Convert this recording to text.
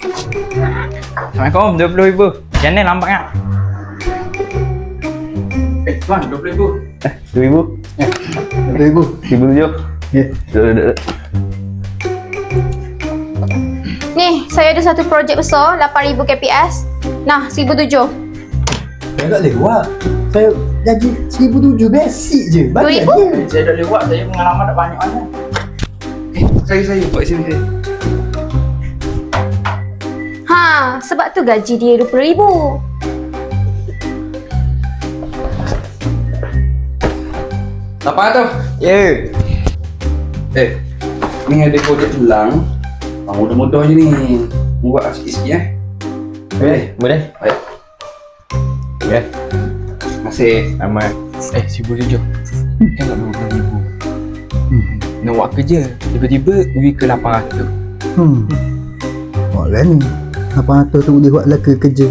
Assalamualaikum, 20,000. Macam mana nampaknya? Tuan, 20,000. 2,000? 2,000. 1,700. Ya. Duduk. Ni, saya ada satu projek besar, 8,000 KPS. Nah, 1,700. Saya tak lewat. Saya gaji 1,700 basic je. Bagi 2,000? aja. Saya dah lewat, saya pengalaman dah banyak mana. Saya buat sini. Ha, sebab tu gaji dia 20,000. Apa tu? Ya. Ni ada projek tulang. Mudah-mudah je ni. Buat sikit-sikit Boleh? Baik. Ya. Terima kasih. Amat. 1,700. Tengok 20,000. Nak buat kerja. Tiba-tiba pergi ke 800. Buat kan ni. 800 tu boleh buat lelaki kerja.